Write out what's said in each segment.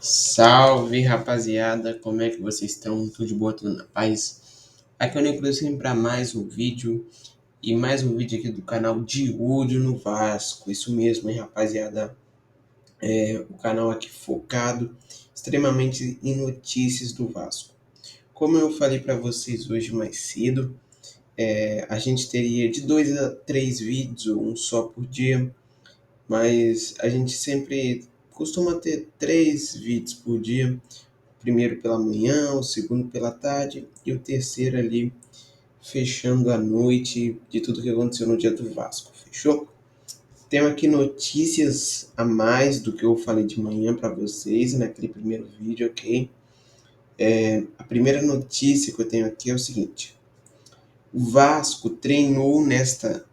Salve rapaziada, como é que vocês estão? Tudo de boa, tudo na paz? Aqui é o Nicolas para mais um vídeo e mais um vídeo aqui do canal De Olho no Vasco. Isso mesmo, hein, rapaziada? O canal aqui focado extremamente em notícias do Vasco. Como eu falei para vocês hoje mais cedo, a gente teria de 2 a 3 vídeos, ou um só por dia, mas a gente sempre costuma ter 3 vídeos por dia. Primeiro pela manhã, o segundo pela tarde e o terceiro ali fechando a noite de tudo que aconteceu no dia do Vasco. Fechou? Tenho aqui notícias a mais do que eu falei de manhã para vocês naquele primeiro vídeo, ok? A primeira notícia que eu tenho aqui é o seguinte: o Vasco treinou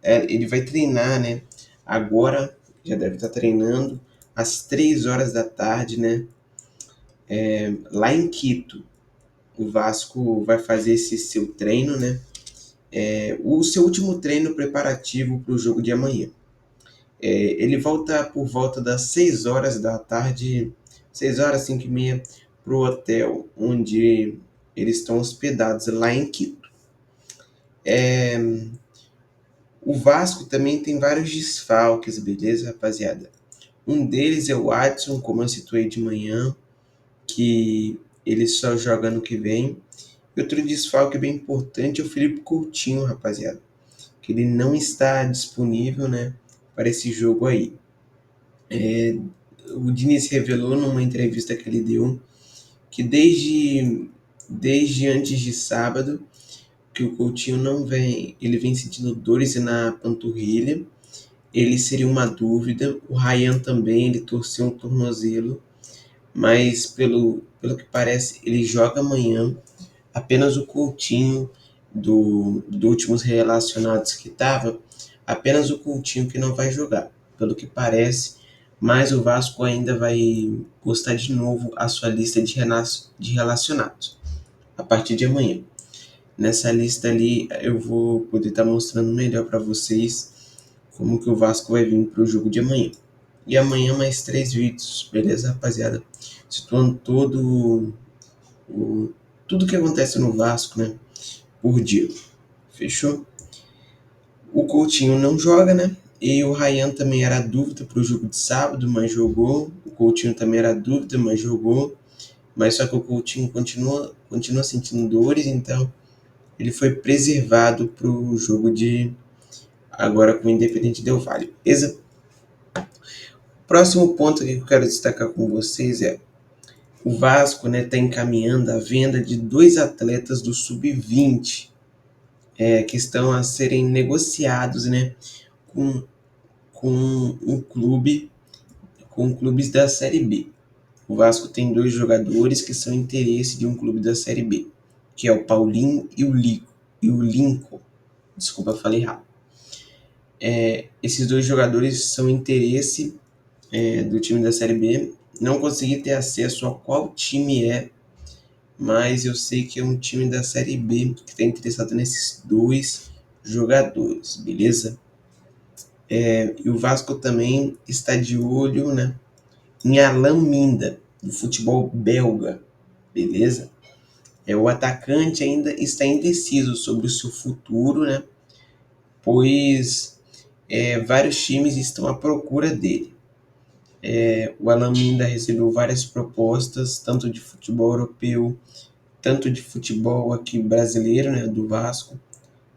ele vai treinar, né? Agora já deve estar treinando às 3 horas da tarde, né? Lá em Quito. O Vasco vai fazer esse seu treino, né? O seu último treino preparativo para o jogo de amanhã. Ele volta por volta das 6 horas da tarde, 6 horas, 5 e meia, para o hotel onde eles estão hospedados lá em Quito. O Vasco também tem vários desfalques, beleza, rapaziada? Um deles é o Adson, como eu situei de manhã, que ele só joga no que vem. E outro desfalque bem importante é o Felipe Coutinho, rapaziada, que ele não está disponível, né, para esse jogo aí. O Diniz revelou numa entrevista que ele deu que desde antes de sábado que o Coutinho não vem, ele vem sentindo dores na panturrilha. Ele seria uma dúvida. O Ryan também, ele torceu um tornozelo, mas pelo que parece ele joga amanhã. Apenas o Coutinho do últimos relacionados que estava, apenas o Coutinho que não vai jogar, pelo que parece, mas o Vasco ainda vai postar de novo a sua lista de relacionados a partir de amanhã. Nessa lista ali eu vou poder estar mostrando melhor para vocês como que o Vasco vai vir para o jogo de amanhã. E amanhã mais 3 vídeos, beleza, rapaziada? Situando tudo que acontece no Vasco, né, por dia. Fechou? O Coutinho não joga, né? E o Ryan também era dúvida para o jogo de sábado, mas jogou. O Coutinho também era dúvida, mas jogou. Mas só que o Coutinho continua sentindo dores, então ele foi preservado para o jogo de agora com o Independente Del Valle. Beleza? Próximo ponto que eu quero destacar com vocês é o Vasco, né, está encaminhando a venda de 2 atletas do Sub-20, que estão a serem negociados, né, com, com um clube, com clubes da Série B. O Vasco tem 2 jogadores que são interesse de um clube da Série B, que é o Paulinho e o Lincoln. Desculpa, falei errado. Esses 2 jogadores são interesse do time da Série B. Não consegui ter acesso a qual time é, mas eu sei que é um time da Série B que está interessado nesses 2 jogadores, beleza? E o Vasco também está de olho, né, em Alan Minda, do futebol belga, beleza? O atacante ainda está indeciso sobre o seu futuro, né, pois vários times estão à procura dele. O Alan Minda recebeu várias propostas, tanto de futebol europeu, tanto de futebol aqui brasileiro, né, do Vasco,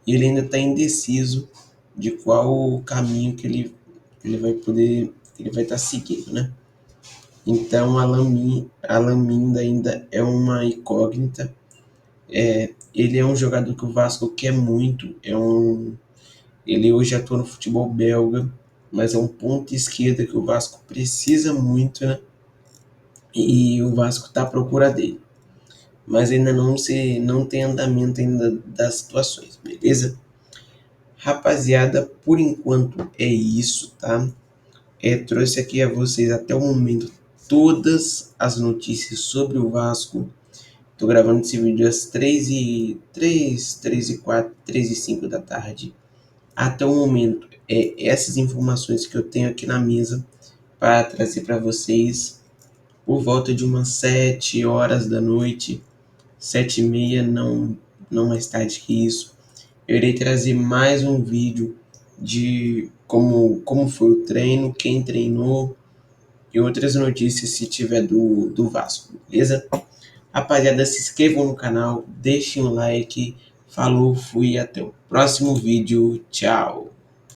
e ele ainda está indeciso de qual o caminho que ele vai poder, ele vai estar seguindo, né? Então, Alan Minda ainda é uma incógnita. Ele é um jogador que o Vasco quer muito. Ele hoje atua no futebol belga, mas é um ponto esquerda que o Vasco precisa muito, né? E o Vasco está à procura dele. Mas ainda não tem andamento ainda das situações, beleza? Rapaziada, por enquanto é isso, tá? Trouxe aqui a vocês até o momento todas as notícias sobre o Vasco. Tô gravando esse vídeo às 3h04, 3h05 da tarde. Até o momento, essas informações que eu tenho aqui na mesa para trazer para vocês. por volta de umas 7 horas da noite, 7h30, não mais tarde que isso. Eu irei trazer mais um vídeo de como foi o treino, quem treinou e outras notícias se tiver do Vasco, beleza? Rapaziada, se inscrevam no canal, deixem um like. Falou, fui, até o próximo vídeo. Tchau!